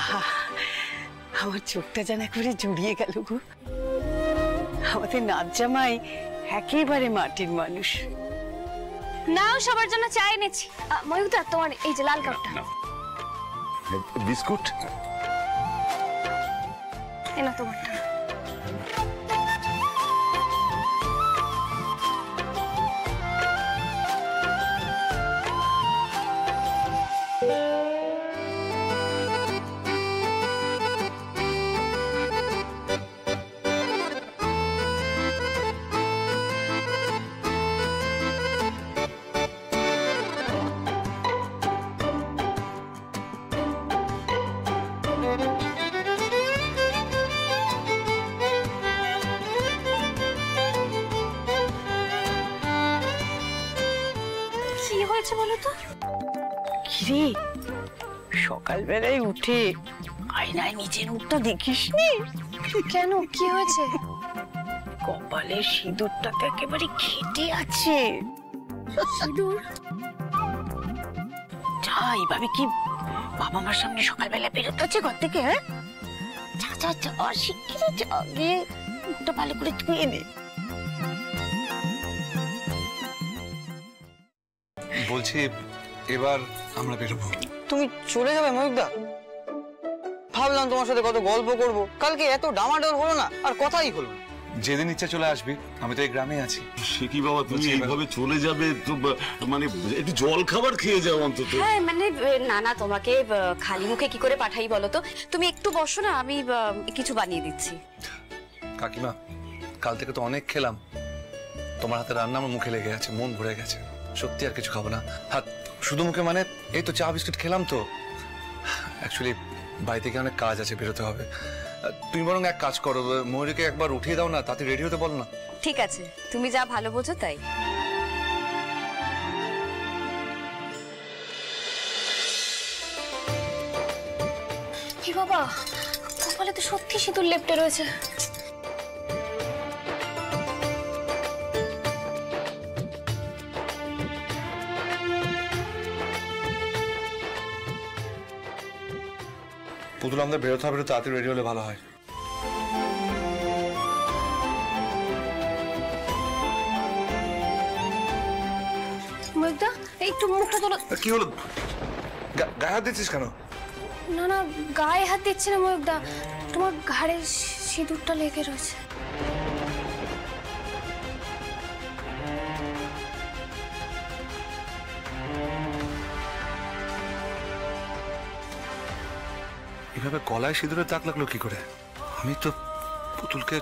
আহা, আমার চোখটা যেন একেবারে জুড়িয়ে গেল গো। আমাদের নাচ জামাই একেবারে মাটির মানুষ। নাও, সবার জন্য চা এনেছি। ময়ূকদা, তোমার এই যে লাল কাপটা। বিস্কুট এনা তোমারটা। কি হয়েছে বলো তো? কিরে, সকালবেলায় উঠে আয়নায় নিজের মুখটা দেখিসনি? কেন, কি হয়েছে? কপালের সিঁদুরটা তো একেবারে ঘেটে আছে। সিঁদুর? যা, এইভাবে কি বাবা মার সামনে সকালবেলা বেরোতে হচ্ছে ঘর থেকে? হ্যাঁ, যা যা যা, শিগগিরি যা, গিয়ে মুখটা ভালো করে ধুয়ে নে। বলছি এবার আমরা বেরোবো। তুমি চলে যাবে ময়ূকদা? ভাবলাম তোমার সাথে কত গল্প করব, কালকে এত ডামাডোল হলো না, আর কথাই হলো না। যেদিন ইচ্ছা চলে আসবি, আমি তো এই গ্রামে আছি। সে কি বাবা, তুমি এইভাবে চলে যাবে তো? মানে একটু জল খাবার খেয়ে যাও অন্তত। হ্যাঁ মানে না না, তোমাকে খালি মুখে কি করে পাঠাই বলো তো? তুমি একটু বসো না, আমি কিছু বানিয়ে দিচ্ছি। কাকিমা, কাল থেকে তো অনেক খেলাম, তোমার হাতে রান্না আমার মুখে লেগে আছে, মন ভরে গেছে। সত্যি আর কিছু খাবো না। হাত শুধু মুখে মানে এই তো চা বিস্কুট খেলাম তো। অ্যাকচুয়ালি বাড়ি থেকে অনেক কাজ আছে, বেরোতে হবে। তুমি বরং এক কাজ করো, ময়ূরীকে একবার উঠিয়ে দাও না, তাতে রেডি হতে বলো না। ঠিক আছে, তুমি যা ভালো বোঝো তাই। কি বাবা, কপালে তো সত্যি সিঁদুর লেপটে রয়েছে। পুতুল, আমাদের বেরোতে হবে, তাড়াতাড়ি রেডি হলে ভালো হয়। ময়ূকদা, একটু মুখটা তোলো। কি হলো, গায়ে হাত দিচ্ছিস কেন? না না, গায়ে হাত দিচ্ছে না ময়ূকদা, তোমার ঘাড়ে সিঁদুরটা লেগে রয়েছে। এভাবে গলায় সিঁদুরের দাগ লাগলো কি করে? আমি তো পুতুলকে